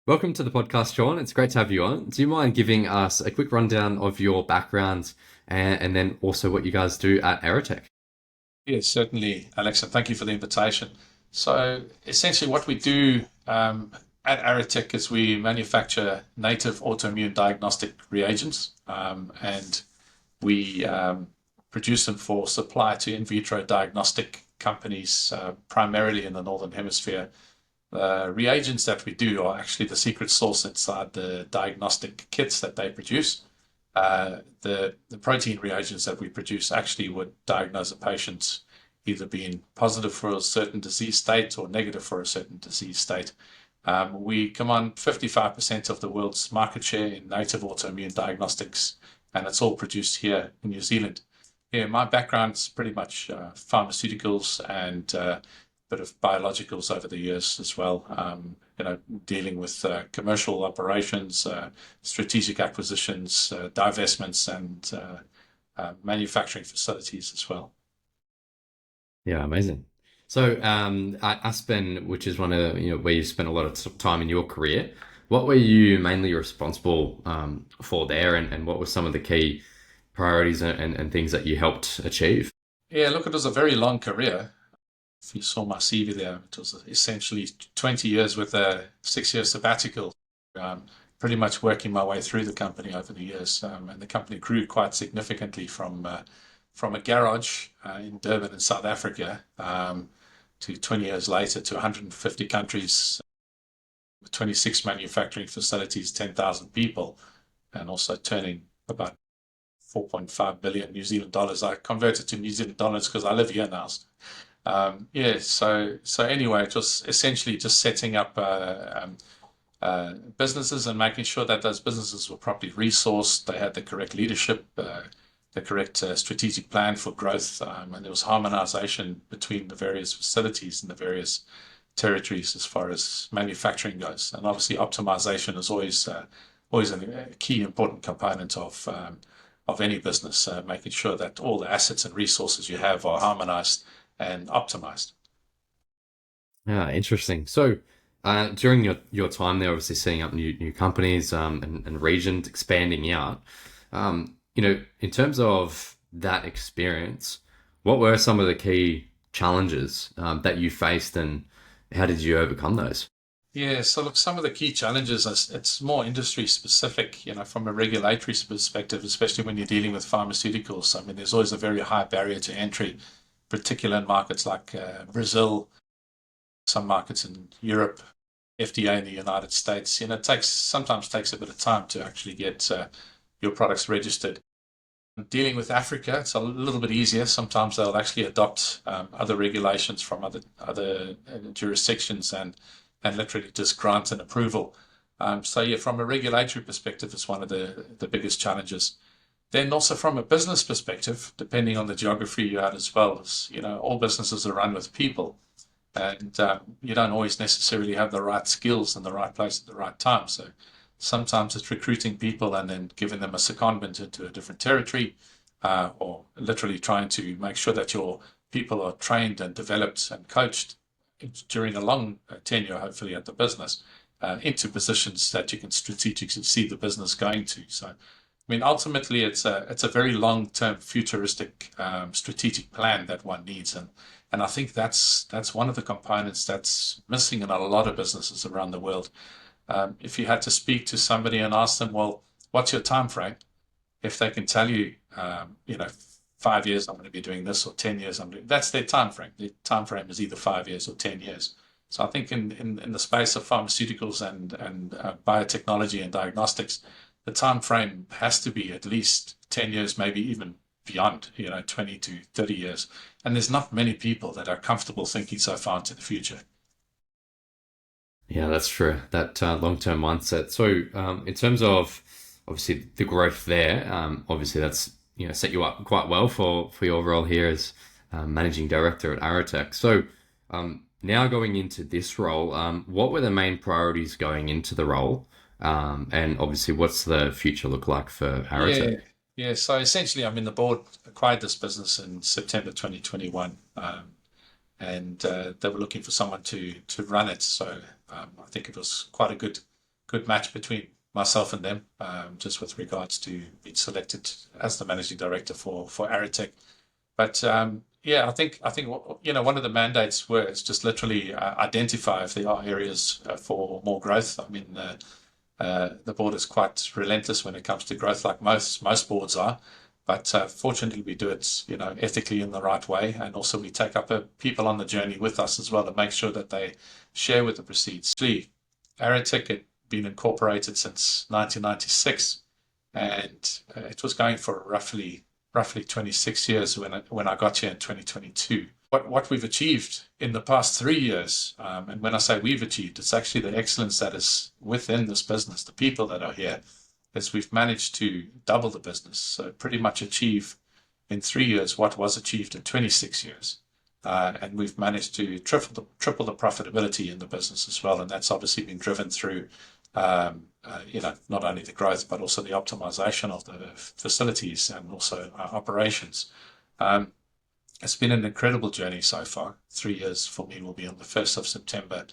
Welcome to the podcast, Sean. It's great to have you on. Do you mind giving us a quick rundown of your background and then also what you guys do at AROTEC? Yes, certainly, Alexa. Thank you for the invitation. So essentially what we do at AROTEC is we manufacture native autoimmune diagnostic reagents, and we produce them for supply to in vitro diagnostic companies, primarily in the Northern Hemisphere. The reagents that we do are actually the secret sauce inside the diagnostic kits that they produce. The protein reagents that we produce actually would diagnose a patient either being positive for a certain disease state or negative for a certain disease state. We command 55% of the world's market share in native autoimmune diagnostics, and it's all produced here in New Zealand. Yeah, my background's pretty much pharmaceuticals and bit of biologicals over the years as well. Dealing with commercial operations, strategic acquisitions, divestments, and manufacturing facilities as well. Yeah, amazing. So, at Aspen, which is one of where you spent a lot of time in your career, what were you mainly responsible for there, and what were some of the key priorities and things that you helped achieve? Yeah, look, it was a very long career. If you saw my CV there, it was essentially 20 years with a 6-year sabbatical, um, pretty much working my way through the company over the years. And the company grew quite significantly from a garage in Durban in South Africa to 20 years later to 150 countries, with 26 manufacturing facilities, 10,000 people, and also turning about 4.5 billion New Zealand dollars. I converted to New Zealand dollars because I live here now. Yeah, so anyway, it was essentially just setting up businesses and making sure that those businesses were properly resourced, they had the correct leadership, the correct strategic plan for growth, and there was harmonization between the various facilities and the various territories as far as manufacturing goes. And obviously, optimization is always a key important component of any business, making sure that all the assets and resources you have are harmonized and optimized. Yeah, interesting. So, during your time there, obviously setting up new companies and regions, expanding out, in terms of that experience, what were some of the key challenges that you faced, and how did you overcome those? Yeah, so look, some of the key challenges is it's more industry specific, from a regulatory perspective, especially when you're dealing with pharmaceuticals. I mean, there's always a very high barrier to entry, particularly in markets like Brazil, some markets in Europe, FDA in the United States. It sometimes takes a bit of time to actually get your products registered. Dealing with Africa, it's a little bit easier. Sometimes they'll actually adopt other regulations from other jurisdictions and literally just grant an approval. So yeah, from a regulatory perspective, it's one of the biggest challenges. Then also from a business perspective, depending on the geography you're at as well, all businesses are run with people, and you don't always necessarily have the right skills in the right place at the right time. So sometimes it's recruiting people and then giving them a secondment into a different territory, or literally trying to make sure that your people are trained and developed and coached during a long tenure, hopefully at the business, into positions that you can strategically see the business going to. So, I mean, ultimately, it's a very long-term, futuristic, strategic plan that one needs, and I think that's one of the components that's missing in a lot of businesses around the world. If you had to speak to somebody and ask them, well, what's your time frame? If they can tell you, 5 years I'm going to be doing this, or 10 years that's their time frame. Their time frame is either 5 years or 10 years. So I think in the space of pharmaceuticals and biotechnology and diagnostics, the time frame has to be at least 10 years, maybe even beyond, 20 to 30 years. And there's not many people that are comfortable thinking so far into the future. Yeah, that's true. That long-term mindset. So, in terms of obviously the growth there, obviously that's set you up quite well for your role here as managing director at AROTEC. So, now going into this role, what were the main priorities going into the role, and obviously what's the future look like for Yeah, AROTEC? yeah. So essentially, I mean, the board acquired this business in September 2021, and they were looking for someone to run it. So I think it was quite a good good match between myself and them, just with regards to being selected as the managing director for AROTEC. But yeah, I think one of the mandates was just literally identify if there are areas for more growth. I mean, the board is quite relentless when it comes to growth, like most boards are. But fortunately, we do it, ethically in the right way, and also we take up people on the journey with us as well to make sure that they share with the proceeds. Aerotech had been incorporated since 1996, and it was going for roughly 26 years when I got here in 2022. What we've achieved in the past 3 years, and when I say we've achieved, it's actually the excellence that is within this business, the people that are here, is we've managed to double the business. So pretty much achieve in 3 years what was achieved in 26 years. And we've managed to triple the profitability in the business as well. And that's obviously been driven through, not only the growth, but also the optimization of the facilities and also our operations. It's been an incredible journey so far. 3 years for me will be on the 1st of September,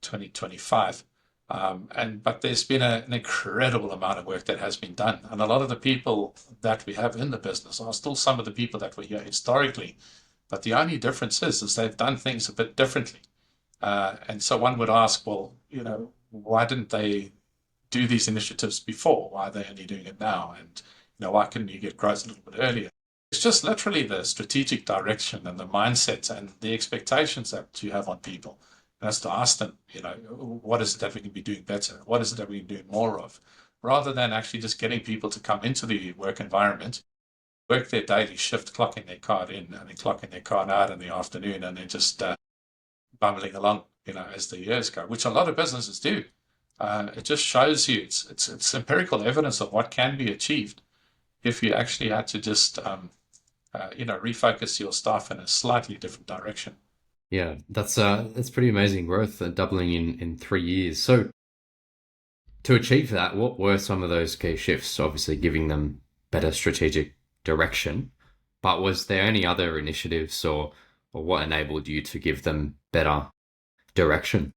2025. But there's been an incredible amount of work that has been done. And a lot of the people that we have in the business are still some of the people that were here historically. But the only difference is they've done things a bit differently. And so one would ask, well, why didn't they do these initiatives before? Why are they only doing it now? And, why couldn't you get growth a little bit earlier? It's just literally the strategic direction and the mindset and the expectations that you have on people. And that's to ask them, what is it that we can be doing better? What is it that we can do more of? Rather than actually just getting people to come into the work environment, work their daily shift, clocking their card in and then clocking their card out in the afternoon, and then just bumbling along, as the years go, which a lot of businesses do. It just shows you it's empirical evidence of what can be achieved if you actually had to just refocus your staff in a slightly different direction. Yeah, that's pretty amazing growth, doubling in 3 years. So to achieve that, what were some of those key shifts? Obviously, giving them better strategic direction, but was there any other initiatives or what enabled you to give them better direction?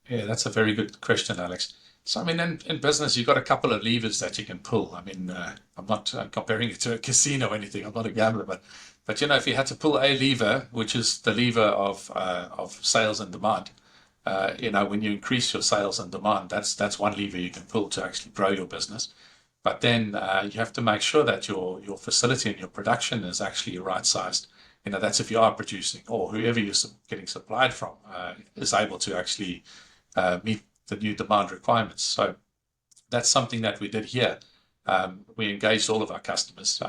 Yeah, that's a very good question, Alex. So, I mean, in business, you've got a couple of levers that you can pull. I mean, I'm not comparing it to a casino or anything. I'm not a gambler, but if you had to pull a lever, which is the lever of sales and demand, when you increase your sales and demand, that's one lever you can pull to actually grow your business. But then you have to make sure that your facility and your production is actually right sized. That's if you are producing, or whoever you're getting supplied from is able to actually meet the new demand requirements. So that's something that we did here. We engaged all of our customers.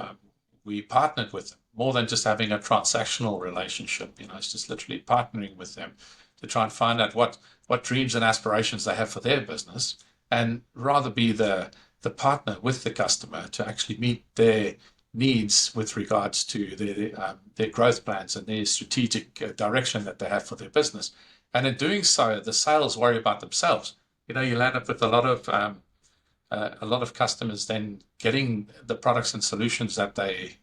We partnered with them more than just having a transactional relationship. It's just literally partnering with them to try and find out what dreams and aspirations they have for their business, and rather be the partner with the customer to actually meet their needs with regards to their growth plans and their strategic direction that they have for their business. And in doing so, the sales worry about themselves. You land up with a lot of customers then getting the products and solutions that they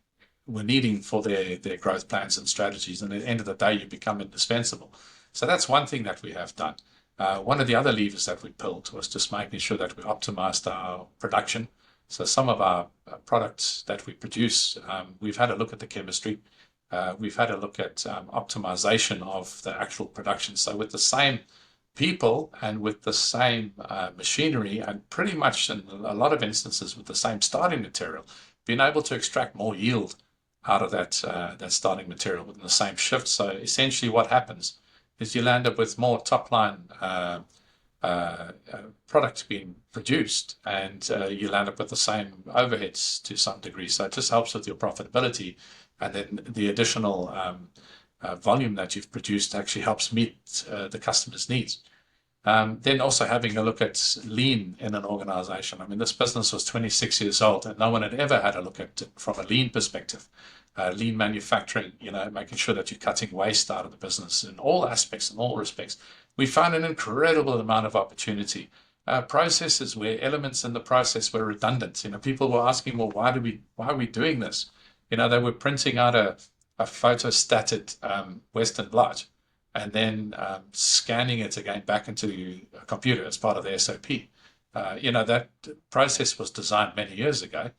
were needing for their growth plans and strategies. And at the end of the day, you become indispensable. So that's one thing that we have done. One of the other levers that we pulled was just making sure that we optimized our production. So some of our products that we produce, we've had a look at the chemistry. We've had a look at optimization of the actual production. So with the same people and with the same machinery, and pretty much in a lot of instances with the same starting material, being able to extract more yield out of that starting material within the same shift. So essentially what happens is you land up with more top line products being produced, and you land up with the same overheads to some degree. So it just helps with your profitability, and then the additional volume that you've produced actually helps meet the customer's needs. Then also having a look at lean in an organization. I mean, this business was 26 years old, and no one had ever had a look at it from a lean perspective. Lean manufacturing, making sure that you're cutting waste out of the business in all aspects, in all respects. We found an incredible amount of opportunity. Processes where elements in the process were redundant. People were asking, well, why are we doing this? They were printing out a photostated Western blot and then scanning it again back into a computer as part of the SOP. That process was designed many years ago,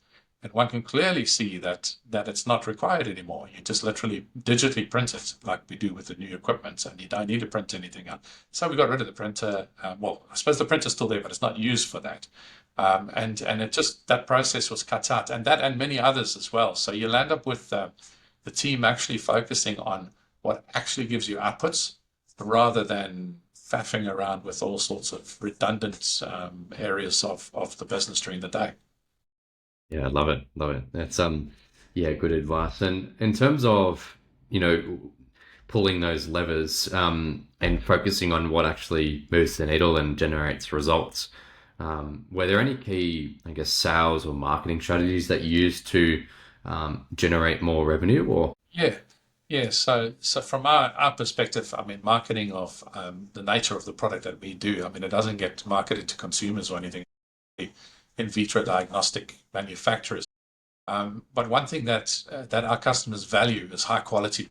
and one can clearly see that it's not required anymore. You just literally digitally print it like we do with the new equipment, and you don't need to print anything out. So we got rid of the printer. Well, I suppose the printer's still there, but it's not used for that. And it just that process was cut out, and that and many others as well. So you'll end up with the team actually focusing on what actually gives you outputs rather than faffing around with all sorts of redundant areas of the business during the day. Yeah, I love it. Love it. That's yeah, good advice. And in terms of, you know, pulling those levers and focusing on what actually moves the needle and generates results, were there any key, I guess, sales or marketing strategies that you used to generate more revenue or Yeah, yeah. So from our perspective, I mean, marketing of the nature of the product that we do, I mean, it doesn't get marketed to consumers or anything. In vitro diagnostic manufacturers. But one thing that our customers value is high quality.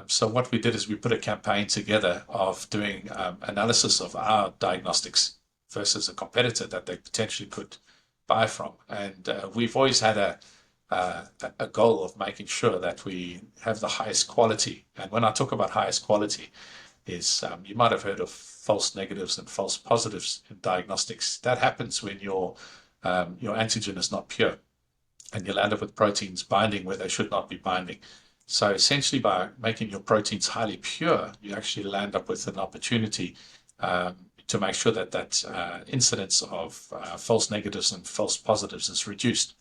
So what we did is we put a campaign together of doing analysis of our diagnostics versus a competitor that they potentially could buy from, and we've always had a goal of making sure that we have the highest quality. And when I talk about highest quality, is you might have heard of false negatives and false positives in diagnostics. That happens when your antigen is not pure, and you'll end up with proteins binding where they should not be binding. So essentially, by making your proteins highly pure, you actually land up with an opportunity to make sure that incidence of false negatives and false positives is reduced.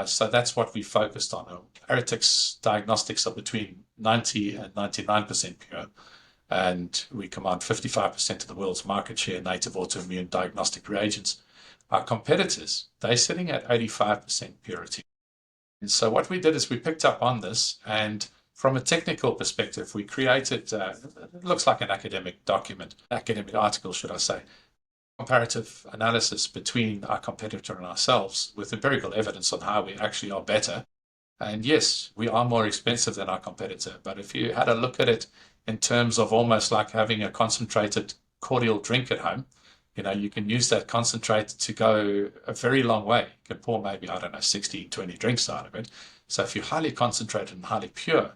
So that's what we focused on. AROTEC's diagnostics are between 90 and 99% pure, and we command 55% of the world's market share in native autoimmune diagnostic reagents. Our competitors, they're sitting at 85% purity. And so what we did is we picked up on this, and from a technical perspective, we created, it looks like an academic document, academic article, should I say, comparative analysis between our competitor and ourselves with empirical evidence on how we actually are better. And yes, we are more expensive than our competitor, but if you had a look at it in terms of almost like having a concentrated cordial drink at home, you can use that concentrate to go a very long way. You can pour maybe, I don't know, 16, 20 drinks out of it. So if you're highly concentrated and highly pure,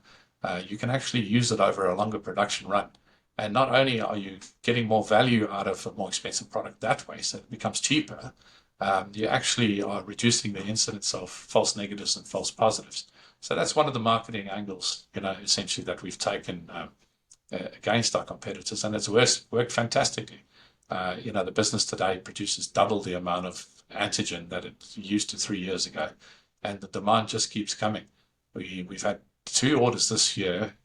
you can actually use it over a longer production run. And not only are you getting more value out of a more expensive product that way, so it becomes cheaper, you actually are reducing the incidence of false negatives and false positives. So that's one of the marketing angles, essentially that we've taken against our competitors, and it's worked fantastically. The business today produces double the amount of antigen that it used to 3 years ago, and the demand just keeps coming. We've had 2 orders this year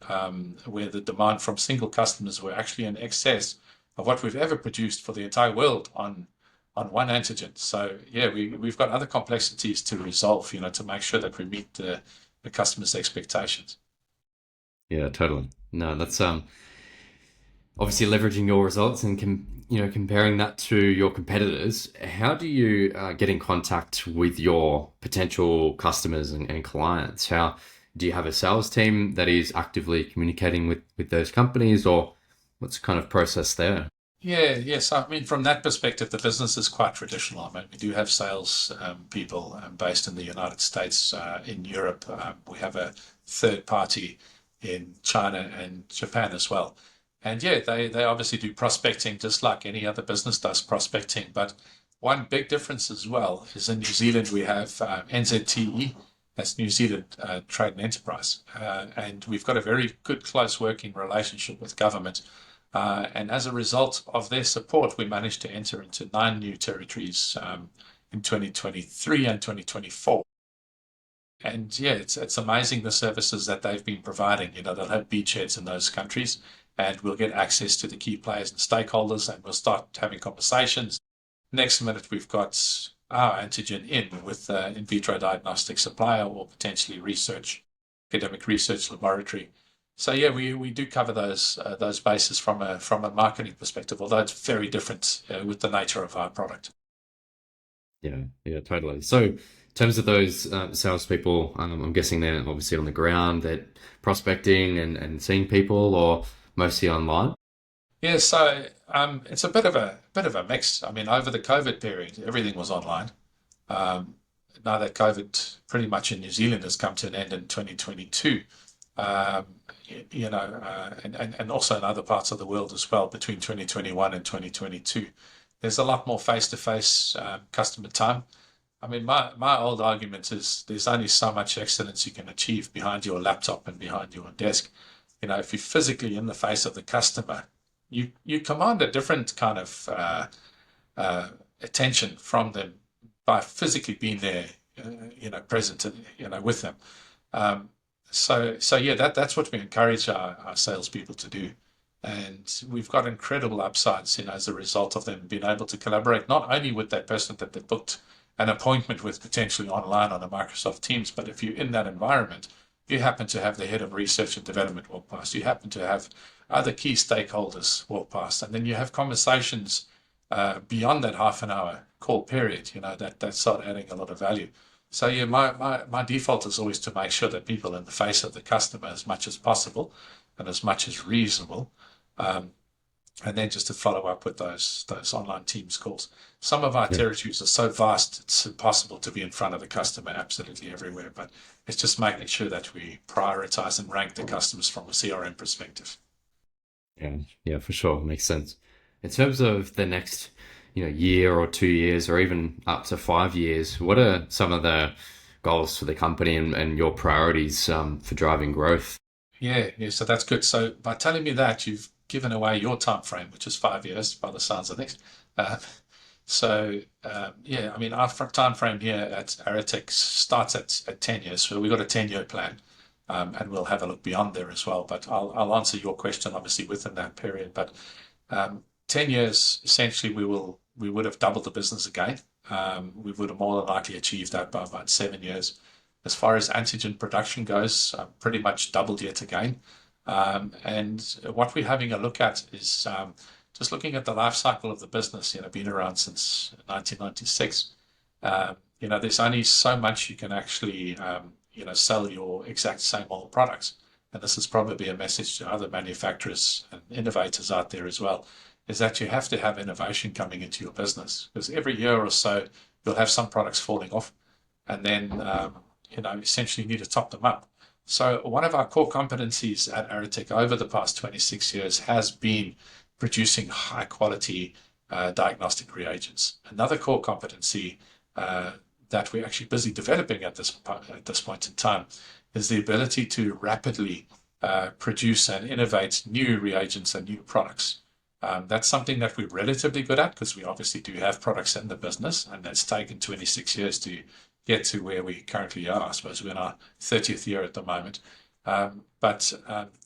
where the demand from single customers were actually in excess of what we've ever produced for the entire world on one antigen. So yeah, we've got other complexities to resolve, to make sure that we meet the customer's expectations. yeah, totally. No, that's obviously leveraging your results and comparing that to your competitors. How do you get in contact with your potential customers and clients? How do you have a sales team that is actively communicating with those companies, or what's the kind of process there? Yeah, yes. I mean, from that perspective, the business is quite traditional. I mean, we do have sales people based in the United States, in Europe. We have a third party in China and Japan as well. And yeah, they obviously do prospecting just like any other business does prospecting. But one big difference as well is in New Zealand, we have NZTE, that's New Zealand Trade and Enterprise. And we've got a very good, close working relationship with government. And as a result of their support, we managed to enter into 9 new territories in 2023 and 2024. And yeah, it's amazing the services that they've been providing. They'll have beachheads in those countries, and we'll get access to the key players and stakeholders, and we'll start having conversations. Next minute, we've got our antigen in with in vitro diagnostic supplier or potentially academic research laboratory. So yeah, we do cover those bases from a marketing perspective, although it's very different with the nature of our product. Yeah, yeah, totally. So, in terms of those salespeople, I'm guessing they're obviously on the ground, they're prospecting and seeing people, or mostly online. Yeah, so It's a bit of a mix. I mean, over the COVID period, everything was online. Um, Now that COVID pretty much in New Zealand has come to an end in 2022, um, and also in other parts of the world as well between 2021 and 2022, there's a lot more face-to-face customer time. I mean, my old argument is there's only so much excellence you can achieve behind your laptop and behind your desk. If you're physically in the face of the customer, you command a different kind of uh, attention from them by physically being there, present, with them. Um, so yeah, that's what we encourage our salespeople to do. And we've got incredible upsides, as a result of them being able to collaborate not only with that person that they booked an appointment with potentially online on a Microsoft Teams, but if you're in that environment, you happen to have the head of research and development walk past, you happen to have other key stakeholders walk past, and then you have conversations beyond that half an hour call period, that start adding a lot of value. So yeah, my default is always to make sure that people in the face of the customer as much as possible and as much as reasonable. Um, and then just to follow up with those online Teams calls. Some of our Yeah. territories are so vast, it's impossible to be in front of the customer absolutely everywhere. But it's just making sure that we prioritize and rank the customers from a CRM perspective. Yeah, yeah, for sure. Makes sense. In terms of the next, year or 2 years, or even up to 5 years, what are some of the goals for the company and your priorities for driving growth? Yeah, yeah. So that's good. So by telling me that, you've given away your time frame, which is 5 years, by the sounds of things. Uh, yeah, I mean, our time frame here at AROTEC starts at 10 years. So we've got a 10-year plan, and we'll have a look beyond there as well. But I'll answer your question obviously within that period. But 10 years, essentially, we would have doubled the business again. We would have more than likely achieved that by about 7 years. As far as antigen production goes, pretty much doubled yet again. And what we're having a look at is just looking at the life cycle of the business, been around since 1996. There's only so much you can actually, sell your exact same old products. And this is probably a message to other manufacturers and innovators out there as well, is that you have to have innovation coming into your business because every year or so you'll have some products falling off, and then essentially need to top them up. So one of our core competencies at AROTEC over the past 26 years has been producing high quality diagnostic reagents. Another core competency that we're actually busy developing at this point in time is the ability to rapidly produce and innovate new reagents and new products. That's something that we're relatively good at because we obviously do have products in the business, and that's taken 26 years to get to where we currently are. I suppose we're in our 30th year at the moment. But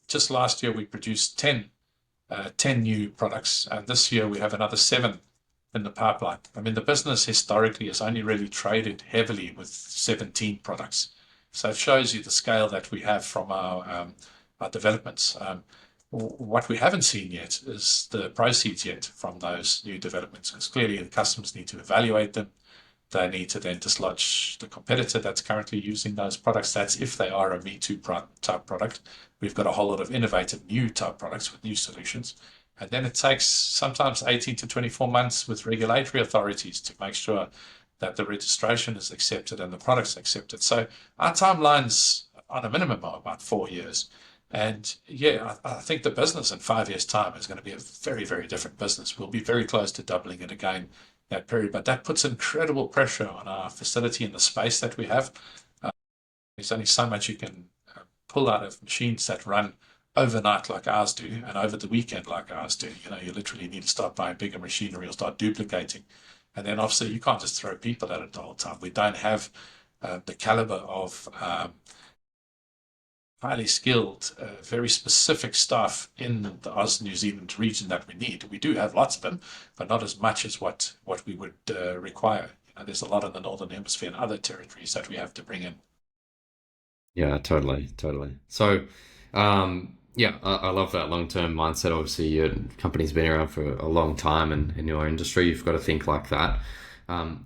just last year we produced 10 new products, and this year we have another 7 in the pipeline. I mean, the business historically has only really traded heavily with 17 products. So it shows you the scale that we have from our developments. What we haven't seen yet is the proceeds yet from those new developments, because clearly the customers need to evaluate them. They need to then dislodge the competitor that's currently using those products. That's if they are a Me Too type product. We've got a whole lot of innovative new type products with new solutions. And then it takes sometimes 18 to 24 months with regulatory authorities to make sure that the registration is accepted and the product's accepted. So our timelines on a minimum are about 4 years. And yeah, I think the business in 5 years' time is going to be a very, very different business. We'll be very close to doubling it again that period, but that puts incredible pressure on our facility and the space that we have. Uh, there's only so much you can pull out of machines that run overnight like ours do and over the weekend like ours do. You literally need to start buying bigger machinery or start duplicating. And then obviously you can't just throw people at it the whole time. We don't have the caliber of highly skilled, very specific staff in the Oz New Zealand region that we need. We do have lots of them, but not as much as what we would require. There's a lot in the Northern Hemisphere and other territories that we have to bring in. Yeah, totally, totally. So, yeah, I love that long-term mindset. Obviously, your company's been around for a long time, and in your industry, you've got to think like that.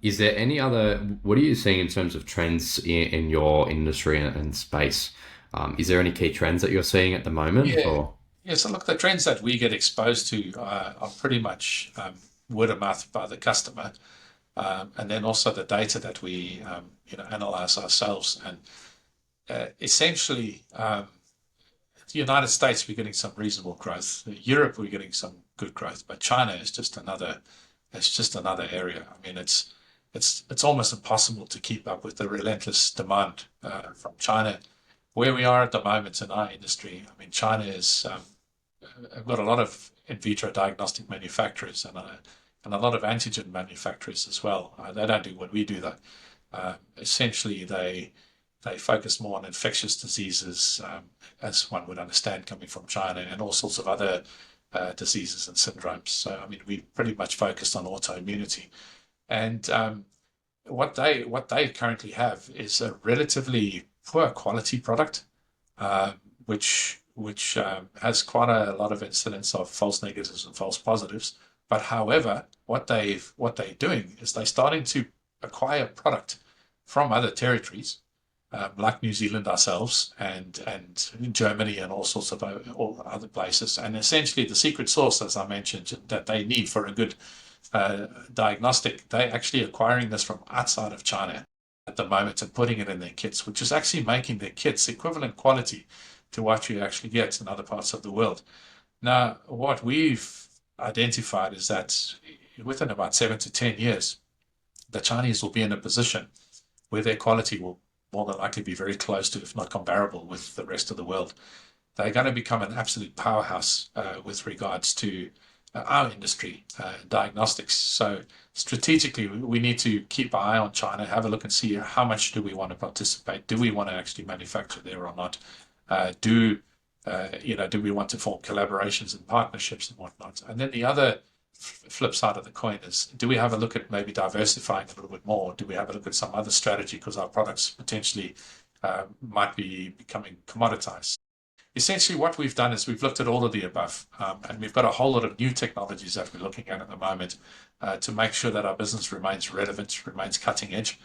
Is there any other, what are you seeing in terms of trends in your industry and space? Is there any key trends that you're seeing at the moment, Yeah, or? Yeah, so look, the trends that we get exposed to are pretty much word of mouth by the customer, and then also the data that we analyze ourselves. And essentially, the United States, we're getting some reasonable growth. Europe, we're getting some good growth, but China is just another. It's just another area. I mean, it's almost impossible to keep up with the relentless demand from China. Where we are at the moment in our industry, I mean, China is I've got a lot of in vitro diagnostic manufacturers and a lot of antigen manufacturers as well. They don't do what we do though. Essentially, they focus more on infectious diseases, as one would understand, coming from China, and all sorts of other diseases and syndromes. So, I mean, we pretty much focused on autoimmunity, and what they currently have is a relatively poor quality product, which has quite a lot of incidents of false negatives and false positives. But however, what they're doing is they're starting to acquire product from other territories, like New Zealand ourselves and Germany and all sorts of all other places. And essentially, the secret sauce, as I mentioned, that they need for a good diagnostic, they're actually acquiring this from outside of China at the moment and putting it in their kits, which is actually making their kits equivalent quality to what you actually get in other parts of the world. Now, what we've identified is that within about 7 to 10 years, the Chinese will be in a position where their quality will more than likely be very close to, if not comparable, with the rest of the world. They're going to become an absolute powerhouse with regards to our industry, diagnostics. So strategically, we need to keep our eye on China, have a look and see how much do we want to participate? Do we want to actually manufacture there or not? Do we want to form collaborations and partnerships and whatnot? And then the other flip side of the coin is, do we have a look at maybe diversifying a little bit more? Do we have a look at some other strategy because our products potentially might be becoming commoditized? Essentially, what we've done is we've looked at all of the above, and we've got a whole lot of new technologies that we're looking at the moment to make sure that our business remains relevant, remains cutting edge.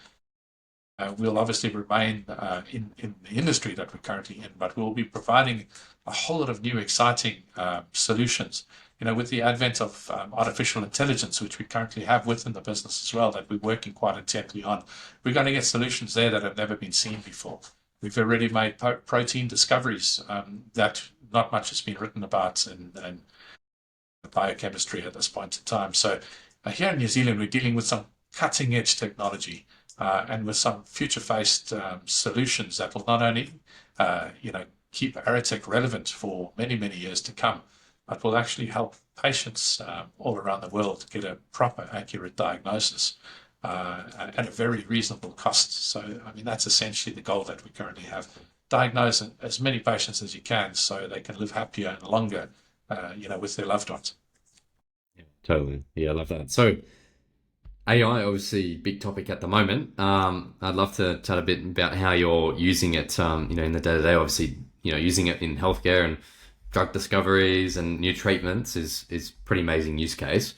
We'll obviously remain in the industry that we're currently in, but we'll be providing a whole lot of new exciting solutions. With the advent of artificial intelligence, which we currently have within the business as well, that we're working quite intently on, we're going to get solutions there that have never been seen before. We've already made protein discoveries that not much has been written about in biochemistry at this point in time. So here in New Zealand, we're dealing with some cutting edge technology and with some future-faced solutions that will not only, keep AROTEC relevant for many, many years to come, but will actually help patients all around the world get a proper, accurate diagnosis at a very reasonable cost. So, I mean, that's essentially the goal that we currently have. Diagnose as many patients as you can so they can live happier and longer, with their loved ones. Yeah, totally. Yeah, I love that. So AI, obviously, big topic at the moment. I'd love to chat a bit about how you're using it, in the day to day. Obviously, using it in healthcare and drug discoveries and new treatments is pretty amazing use case.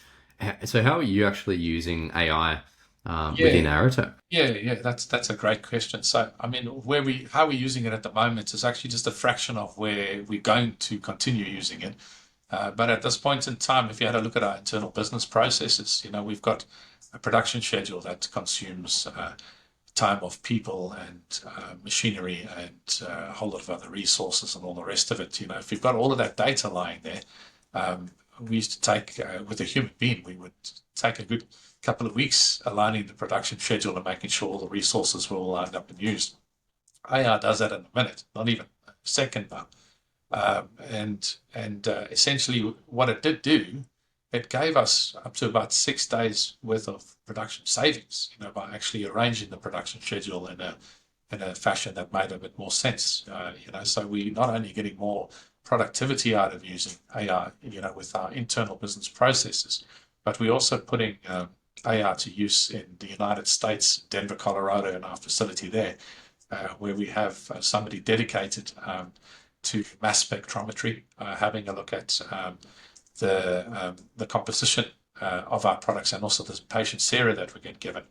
So, how are you actually using AI Yeah, within Aerotech? yeah. That's a great question. So, I mean, how we're using it at the moment is actually just a fraction of where we're going to continue using it. But at this point in time, if you had a look at our internal business processes, we've got a production schedule that consumes time of people and machinery and a whole lot of other resources and all the rest of it. If you've got all of that data lying there, we used to take, with a human being, we would take a good couple of weeks aligning the production schedule and making sure all the resources were all lined up and used. AI does that in a minute, not even a second now. And essentially, what it did do, it gave us up to about 6 days worth of production savings, by actually arranging the production schedule in a fashion that made a bit more sense. So we're not only getting more productivity out of using AI, with our internal business processes, but we're also putting AI to use in the United States, Denver, Colorado, in our facility there, where we have somebody dedicated to mass spectrometry, having a look at the composition of our products and also the patient sera that we get given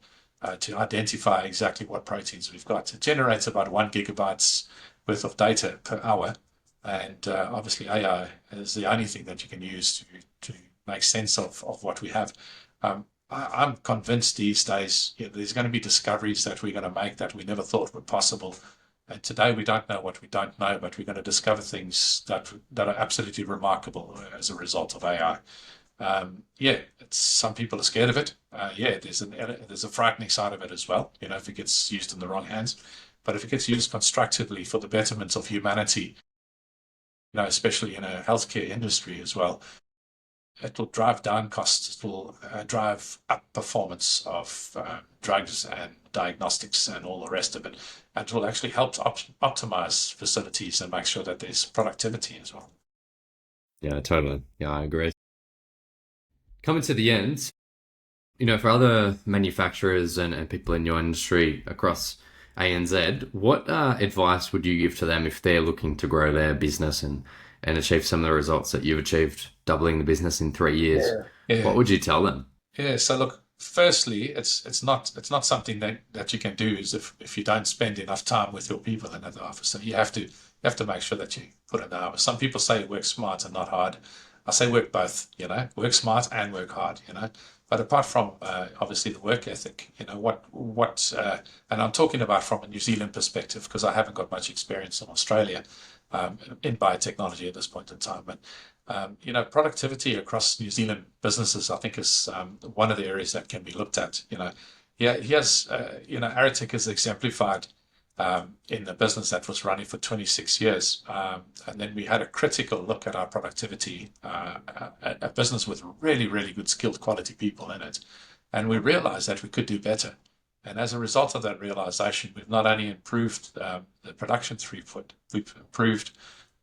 to identify exactly what proteins we've got. It generates about 1 gigabytes worth of data per hour, And obviously, AI is the only thing that you can use to make sense of what we have. I'm convinced these days, there's going to be discoveries that we're going to make that we never thought were possible. And today we don't know what we don't know, but we're going to discover things that are absolutely remarkable as a result of AI. Yeah, some people are scared of it. Yeah, there's a frightening side of it as well. If it gets used in the wrong hands, but if it gets used constructively for the betterment of humanity, especially in a healthcare industry as well, it will drive down costs. It will drive up performance of drugs and diagnostics and all the rest of it. And it will actually help to optimize facilities and make sure that there's productivity as well. Yeah, totally. Yeah, I agree. Coming to the end, for other manufacturers and people in your industry across ANZ, what advice would you give to them if they're looking to grow their business and achieve some of the results that you've achieved, doubling the business in 3 years? What Yeah. would you tell them? Yeah. So look, firstly, it's not something that you can do is if you don't spend enough time with your people in the office. So you have to make sure that you put in the hours. Some people say work smart and not hard. I say work both, work smart and work hard. But apart from obviously the work ethic, and I'm talking about from a New Zealand perspective because I haven't got much experience in Australia in biotechnology at this point in time. But productivity across New Zealand businesses, I think, is one of the areas that can be looked at. Yeah, AROTEC is exemplified in the business that was running for 26 years. And then we had a critical look at our productivity, a business with really, really good skilled quality people in it. And we realized that we could do better. And as a result of that realization, we've not only improved the production throughput, we've improved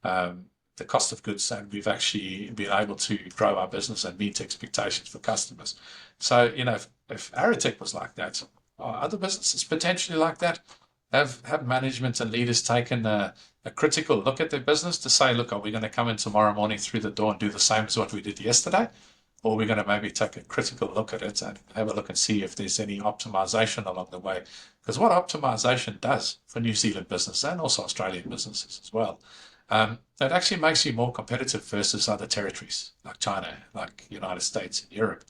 the cost of goods, and we've actually been able to grow our business and meet expectations for customers. So, if AROTEC was like that, are other businesses potentially like that? Have management and leaders taken a critical look at their business to say, look, are we going to come in tomorrow morning through the door and do the same as what we did yesterday? Or are we going to maybe take a critical look at it and have a look and see if there's any optimization along the way? Because what optimization does for New Zealand business and also Australian businesses as well, it actually makes you more competitive versus other territories like China, like United States and Europe.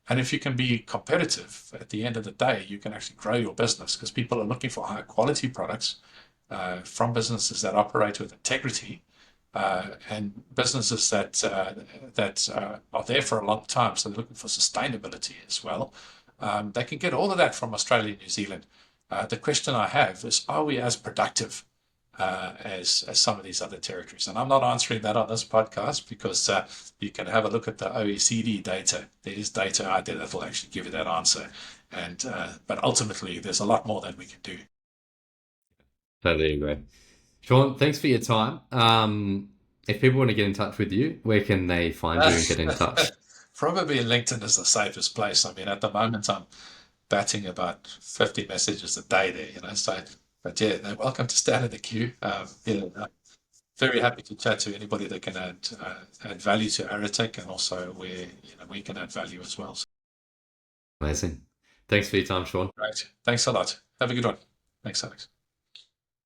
And if you can be competitive at the end of the day, you can actually grow your business because people are looking for high quality products from businesses that operate with integrity and businesses that are there for a long time. So they're looking for sustainability as well. They can get all of that from Australia and New Zealand. The question I have is, are we as productive as some of these other territories? And I'm not answering that on this podcast because you can have a look at the OECD data. There is data out there that will actually give you that answer. And but ultimately, there's a lot more that we can do. Totally agree. Sean, thanks for your time. If people want to get in touch with you, where can they find you and get in touch? Probably LinkedIn is the safest place. I mean, at the moment, I'm batting about 50 messages a day there. So, but yeah, they're welcome to stand in the queue. Very happy to chat to anybody that can add value to AROTEC and also where we can add value as well. So, Amazing. Thanks for your time, Sean. great. Thanks a lot. Have a good one. Thanks, Alex.